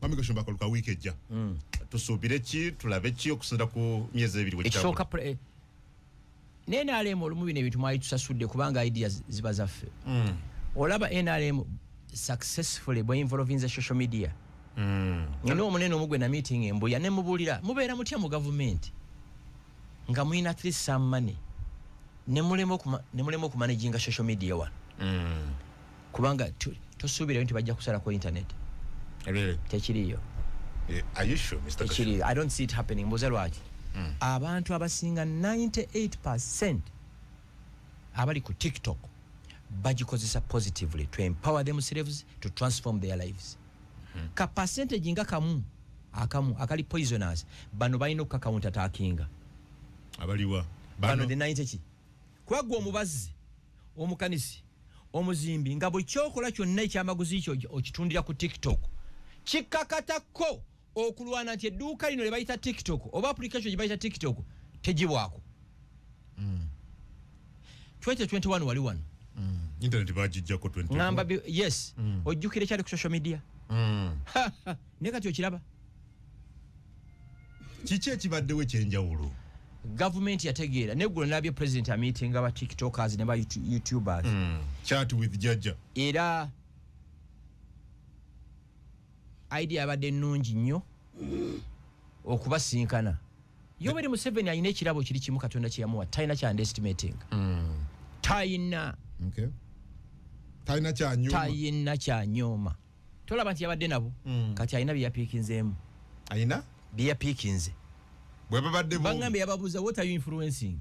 Mami Kashumba akaluka wiki ejja. Tusubire ki tulabe ki okusinda ku myezi ebiri wekitabo. NRM olumu bino ebintu mwali tusasudde kubanga ideas ziba zaffe. Olaba NRM successfully by involving the social media. Ngino omunene omugwe na meeting embuya ne mubulira mubeera mutya mu government nga muina at least some money ne mulemo ku managing social media one. Kubanga tosubira nti bajja kusala ku internet. Really? Tekiriyo. Are you sure, Mr. Tekiriyo. I don't see it happening. Mbuzalwaji. Abantu abasinga 98% abali ku TikTok bagikozesa positively to empower themselves to transform their lives. Ka percentage nga akamu akali poisoners bano balina okukakawunta attackinga abaliwa bano the 90 kwagwa omubazi omukanisi omuzimbi nga bwe kyokola kyonna ekyamaguzi kyo okitundira ku TikTok kikakatako okulwana nti edduuka lino lebayita TikTok oba application gye bayita TikTok tegibwako. 2021 wali wano internet bagijjako 2021 ngamba yes ojjukire kyali ku social media ne kati okiraba kiki ekibaddewo ekyenjawulo. Government yategeera neggulo nabye president a meeting aba TikTokers ne ba YouTubers chat with Jaja era idea abadde nnungi nnyo okubasinkana. Yoweri Museveni ayina ekirabo kiri kimu Katonda kye yamuwa talina kya underestimating. Talina kya nyooma. Tolaba nti yabadde nabo kati ayina bye yapiikinzeemu. Ayina bye yapiikinze. Bwe babadde bo bangambe yababuuza what are you influencing?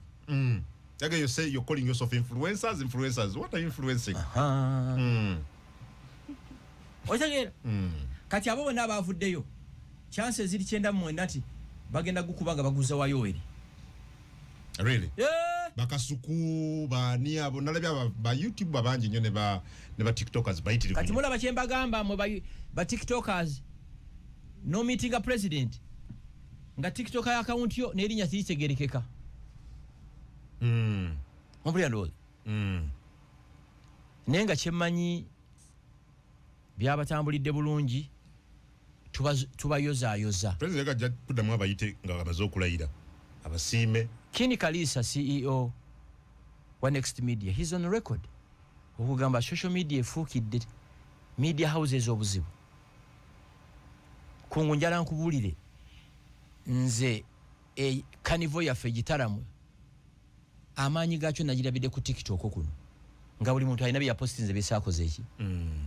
Yaga you say you're calling yourself influencers. What are you influencing? Otegeera? Kati abo bonna abavuddeyo chances ziri 9 nati bagenda gukubanga baguza wa Yoweri. Really? Yeah. Bakasuku bani abo nalabya ba YouTube babanji nyo ne ba TikTokers bayitiri. Kati mula bachemba gamba mo ba TikTokers no meeting a president nga TikTok ya account yo nerinya sitegerekeka. Ompulira ndo. Nenga chemanyi byabatambulidde bulungi tubayoza. President yaka kudamu abayite nga bazokulayira abasiime. Kini Kalisa CEO wa Next Media he's on record okugamba social media efukidde media houses obuzibu. Kungunjala nkubulire nze kanivo yaffe gitaramu amanyi gacho nagirabide ku TikTok kuno nga buli muntu alina bya postinze besakoze eki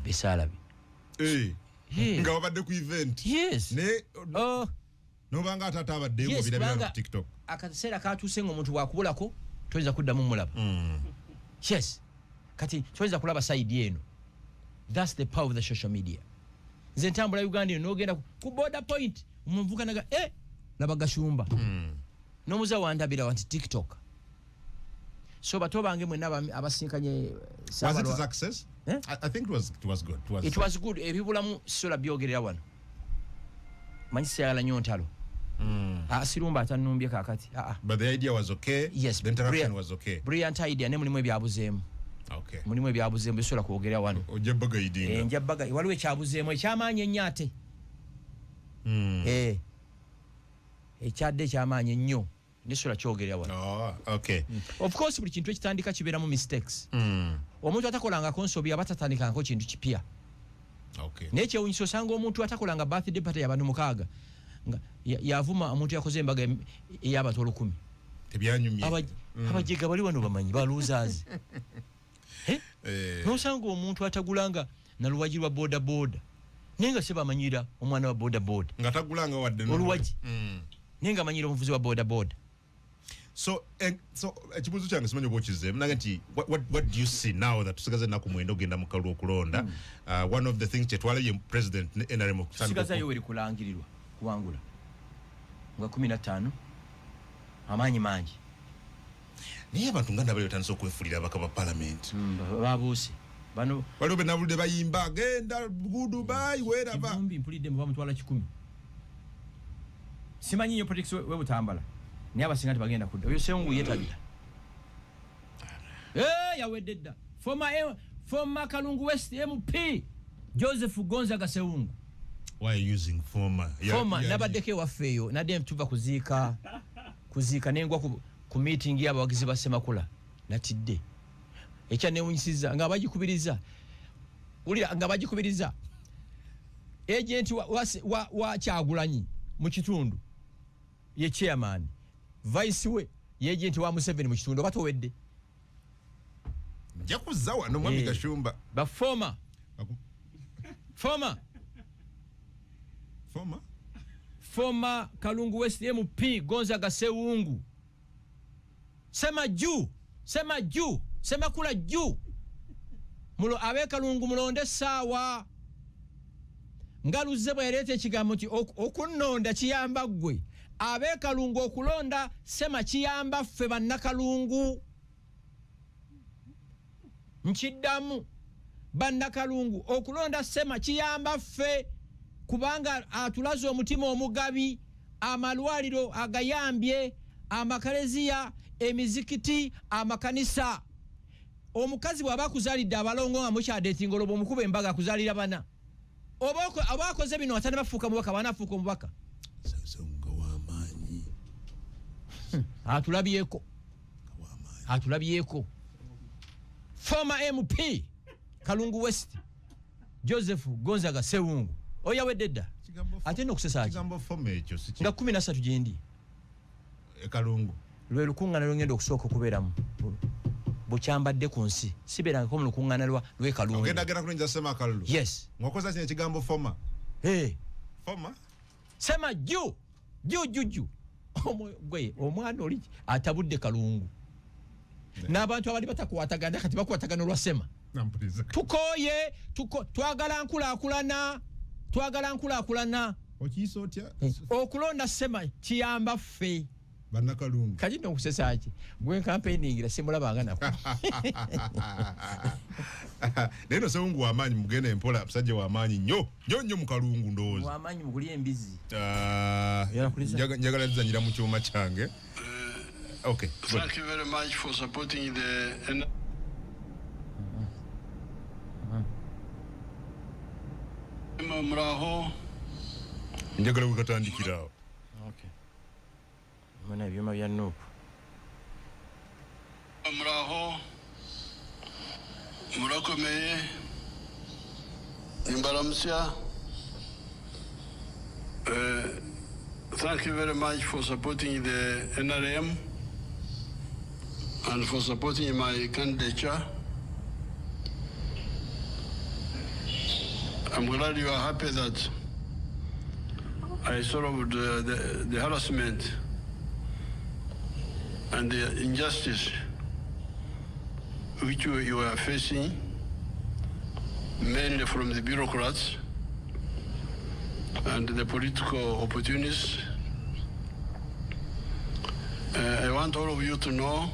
besalabi nga wabadde ku event yes ne no banga atata abadde ngo birabira ku TikTok akaseera katusenga omuntu wakubulako toyinza kuddamu mulaba. Yes kati toyinza kulaba side yeno. That's the power of the social media. Nze ntambula Uganda no genda ku border point omuvuka naga nabagashumba nomuza wandabira wanti TikTok. So batobange mwe naba abasinkanye was it a success? I think it was good. It was good. Ebibulamu sola byogerera wano manyise yala nyontalo asirumba atanumbye kakati. But the idea was okay. Yes, the interaction was okay. Brilliant idea ne mulimu ebyabuzeemu. Okay. Mulimu ebyabuzeemu bisola kuogerera wano. Ojebaga idinga. Njabaga waliwe kyabuzeemu ekyamaanye nnyate. Ekyadde kyamaanye nnyo nisola kyogerera wano. Okay. Of course buli kintu ekitandika kibeeramu mistakes. Omuntu atakolanga konsobi abatatandikangako kintu kipya. Okay. Neche unyisho sango omuntu atakolanga birthday party y'abantu mukaaga nga yavuma omuntu yakoze embaga y'abantu 10. Tebyanyumye. Abajega bali wano bamanyi ba losers. No sango omuntu atagulanga na luwajirwa boda. Nenga seba manyira omwana wa boda. Ngatagulanga wadde no. Oluwaji. Nenga manyira omuvuzi wa boda. So ekibuzo kyange simanyi bokize mnaga nti what do you see now that tusigaze naku mwendo genda mukalu okulonda one of the things chetwale ye president NRM tusigaza Yoweri kulangirirwa kuwangula nga 15 amanyi manji niye abantu nganda bali otanso kwefulira bakaba parliament babusi bano waliwo benabulde bayimba genda Dubai wera ba kivumbi mpulide mba mutwala 10 simanyi nyo politics we butambala ni abasingati bagenda kudda oyo sengu yetabira yawededda former Kalungu West MP Joseph Gonzaga Seungu Why are you using former? Former nabaddeko ewaffe eyo nadde tuva kuziika nengwa ku meeting y'abawagizi ba Ssemakula natidde ekya newunyisiza nga bagikubiriza ulira nga bagikubiriza agent wa Kyagulanyi mu kitundu ye chairman vice we ye agent wa Museveni mu kitundu batowedde nja kuzza wano mwami Kashumba ba former Kalungu West MP Gonzaga Sewungu Ssemakula juu mulo abe Kalungu mulonde sawa ngaluze bwe yaleta ekigambo nti okunnonda kiyamba gwe abe Kalungu okulonda Sema kiyamba ffe bannakalungu nkiddamu bannakalungu okulonda Sema kiyamba ffe kubanga atulaze omutima omugabi amalwaliro agayambye amakaleziya emizikiti amakanisa omukazi bw'aba akuzaalidde abalongo nga mukyadeetinga olwo bw'omukuba embaga akuzaalira bana oba akoze bino atane bafuuka mubaka bana afuuka omubaka atulabyeko former MP Kalungu West Joseph Gonzaga Sewungu oyawedde dda ate n'okusesa kigambo former ekyo siki nga 13 gyendi Kalungu lwe lukuŋŋaana lwengenda okusooka okubeeramu bukyambadde ku nsi sibeerangako mu lukuŋŋaana lw'e Kalungu ogenda kulungiza Ssemakula yes ng'okoza kino ekigambo former former Sema juu gwe omwana oli atabudde Kalungu n'abantu abali batakwatagana kati bakwatagana olwa Sema tukooye twagala nkulaakulana okiyisa otya okulonda Sema kiyamba ffe bannakalungu kati n'okusesa ki gwe campaigningira simulabanga nako naye no Sewungu w'amaanyi mugenda empola musajja w'amaanyi nnyo mu Kalungu ndowooza w'amaanyi mugulya embizi njagala zizanyira mu kyuma kyange. Okay. Thank you very much for supporting the Muraho. Njagala wekatandikirawo. Okay. Mwana ebyuma bya Nuupu. Muraho. Murakomeye. Mbalamusya. Thank you very much for supporting the NRM and for supporting my candidature. I'm glad you are happy that I solved the harassment and the injustice which you are facing, mainly from the bureaucrats and the political opportunists. I want all of you to know,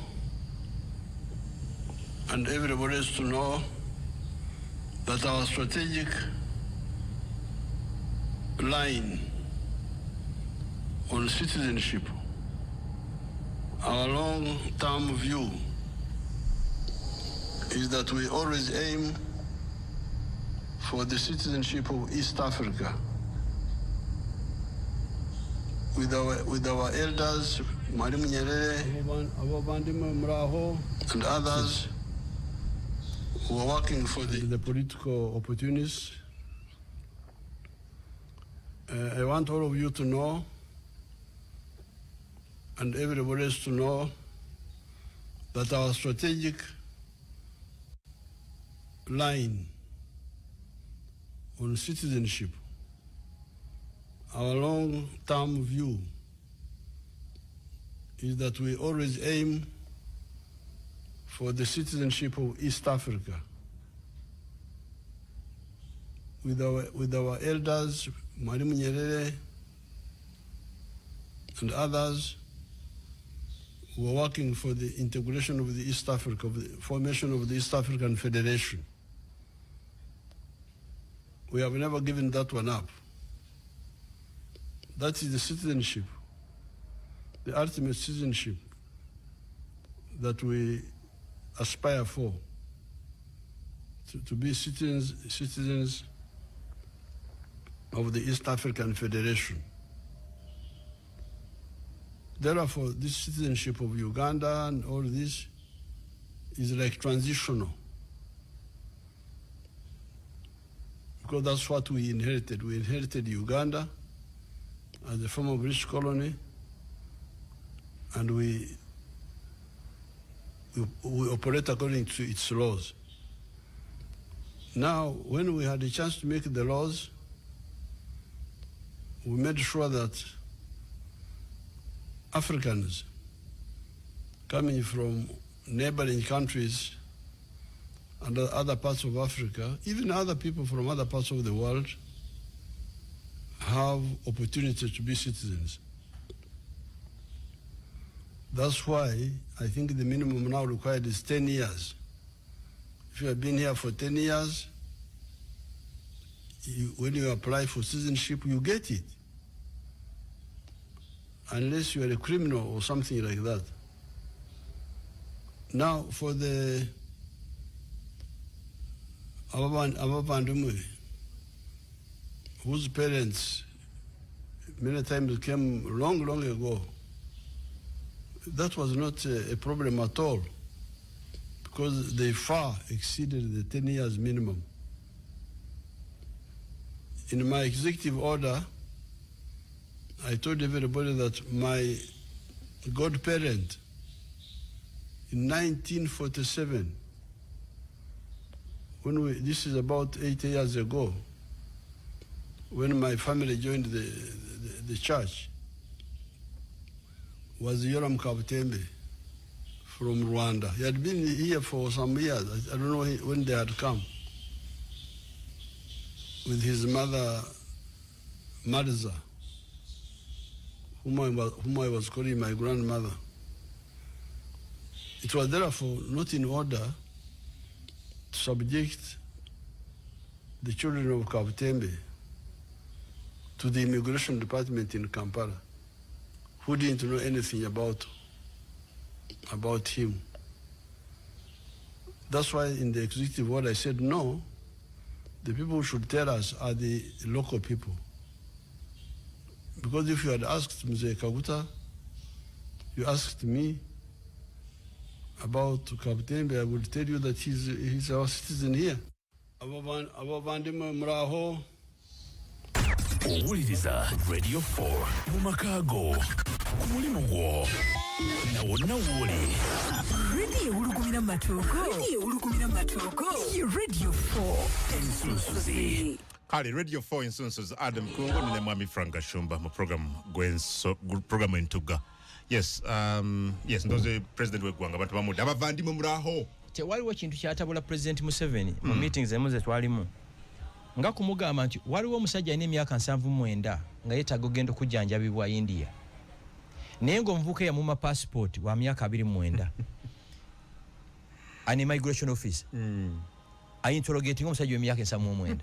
and everybody else to know, that our strategic line on citizenship, our long-term view, is that we always aim for the citizenship of East Africa. With our elders, Mwalimu Nyerere, and others who are working for the political opportunists. I want all of you to know, and everybody else to know, that our strategic line on citizenship, our long-term view, is that we always aim for the citizenship of East Africa. With our elders, Mwalimu Nyerere, and others who are working for the integration of the East Africa, of the formation of the East African Federation. We have never given that one up. That is the citizenship, the ultimate citizenship that we aspire for, to be citizens of the East African Federation. Therefore, this citizenship of Uganda and all this is like transitional, because that's what we inherited. We inherited Uganda as a former British colony, and we operate according to its laws. Now, when we had a chance to make the laws, we made sure that Africans coming from neighboring countries and other parts of Africa, even other people from other parts of the world, have opportunity to be citizens. That's why I think the minimum now required is 10 years. If you have been here for 10 years, when you apply for citizenship, you get it. Unless you are a criminal or something like that. Now, for the Ababandumwe, whose parents many times came long, long ago, that was not a problem at all, because they far exceeded the 10 years minimum. In my executive order, I told everybody that my godparent in 1947, this is about 80 years ago, when my family joined the church, was Yoram Kabutembe from Rwanda. He had been here for some years. I don't know when they had come, with his mother, Marza, whom I was calling my grandmother. It was therefore not in order to subject the children of Kabutembe to the immigration department in Kampala, who didn't know anything about him. That's why in the executive order I said, no, the people who should tell us are the local people. Because if you had asked Mzee Kaguta, you asked me about Kabutembe, I would tell you that he's our citizen here. Abavandimwe muraho. Owuliriza Radio 4 Mumakago kumulimu gwo nawona wuli Radio ulukumira matoko Radio 4 Ensusuzi Kali Radio 4 Ensusuzi Adam Kungo nine Mwami Frank Gashumba mu program entuga. Yes, ndoze president wegwanga abantu bamuda abavandimwe muraho. Tewaliwo kintu kyatabula President Museveni mu meetings emuze twalimu. Nga kumugamba nti waliwo omusajja ine emyaka 79 nga yetaga ogenda okujjanjabibwa India. Naye ng'omuvubuka yamuma passport wa myaka 29. An immigration office. Ayinterrogating omusajja w'emyaka 79.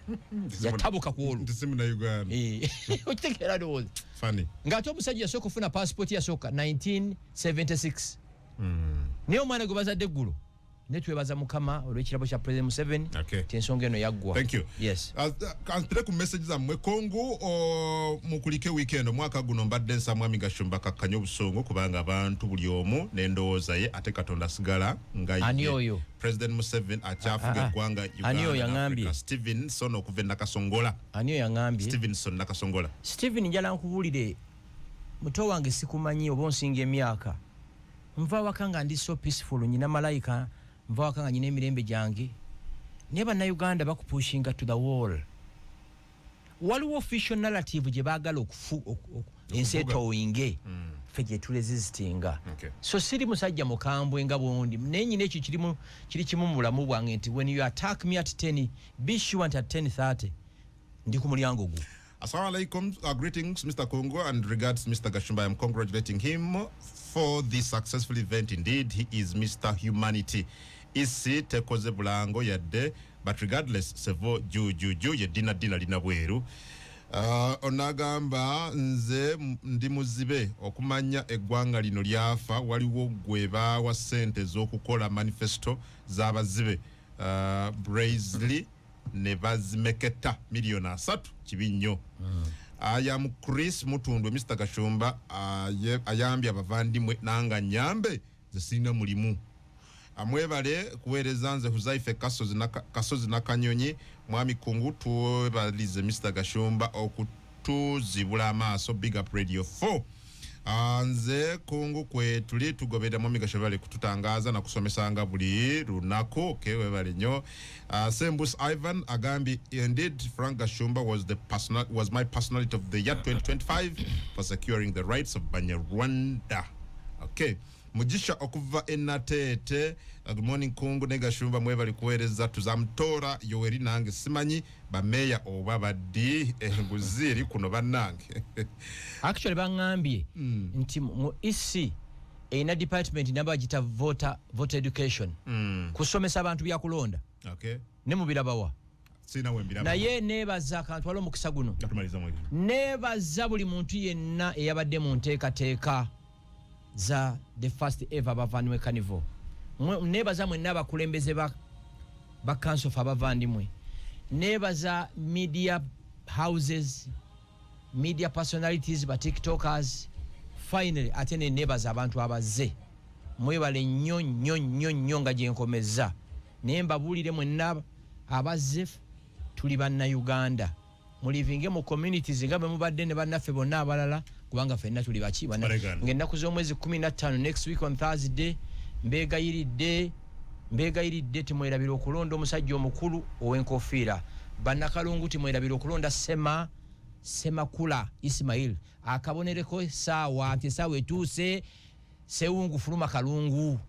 Yatabuka ku olwo. Ntisimu na Uganda. Okitegera dozi. Funny. Ng'ate omusajja yasooka ofuna passport yasooka 1976. Naye omwana gwe bazadde eggulu. Netwebaza mukama olw'ekirabo kya President Museveni. Okay. Tensonga eno yaggwa. Thank you. Yes. Kantere ku message za mwe Kongo mukulike weekend omwaka guno mbadde nsa Mwami Gashumba kakkanya obusongo kubanga abantu buli omu n'endowooza ye ate Katonda asigala nga ye. President Museveni akyafuga eggwanga Uganda. Stevenson okuva e Nakasongola. Aniyo yangambye. Stevenson Nakasongola. Steven njala nkubulire muto wange sikumanyi oba onsinga emyaka. Nva wakanga ndi so peaceful nyina malaika. Nva wakanga nyina emirembe gyange. Naye bannayuganda bakupushinga to the wall. Waliwo official narrative gye baagala ensi etowinge ffe gye tulezisitinga. So siri musajja mukambwe nga bwondi naye nyina ekyo kiri kimu mu bulamu bwange nti when you attack me at 10 be sure at 10:30 ndi ku mulyango gwo. Assalamu alaikum, greetings Mr. Kongo and regards Mr. Gashumba. I am congratulating him for this successful event. Indeed, he is Mr. Humanity. Isi tekoze bulango yadde, but regardless, sevo ju ye dina lina bweru. Onagamba nze ndi muzibe okumanya eggwanga lino lyafa waliwo gweba wa sente z'okukola manifesto z'abazibe. Brazili ne bazimeketa miliyoni 3 kibinyo. Ayam Chris Mutundwe Mr. Gashumba ayambye abavandimwe nanga nyambe zisina mulimu. Amwebale kuweereza nze Huzaife Kasozi na Kanyonyi mwami kungu tuwebalize Mr. Gashumba okutuzibula amaaso. Big up Radio 4. Nze kungu kwe tuli tugobeda mwami Gashobale kututangaza na kusomesanga buli lunako webale nyo. Sembus Ivan agambi indeed Frank Gashumba was my personality of the year 2025 for securing the rights of Banyarwanda. Okay. Mujisha okuva enatete. Good morning kungu ne Gashumba mwebali kuweereza tuzamtora Yoweri nange simanyi bameya oba baddi enguziri kuno bannange. Actually bangambye nti mu EC ina department namba jita voter education kusomesa abantu bya kulonda. Okay. Ne mubirabawa sina wembira na ye nebaza akantu walo mukisa guno nebaza buli muntu yenna eyabadde mu nteekateeka za the first ever bavandimwe carnival. Nebaza mwe n'abakulembeze ba council of abavandimwe. Nebaza media houses, media personalities, ba tiktokers. Finally atene nebaza abantu abaze mwebale nnyo nga gyenkomeza nemba bulire mwenna abaze tuli banna Uganda mulivinge mu communities nga mubadde ne bannaffe bonna abalala kubanga fenna tuli bachi ngenda kuzo mwezi 15 next week on Thursday mbegayiridde timwerabira okulonda omusajja omukulu owenkofiira bannakalungu timwerabira okulonda Semakula Ismail akabonereko saawa etuuse sewungu fuluma kalungu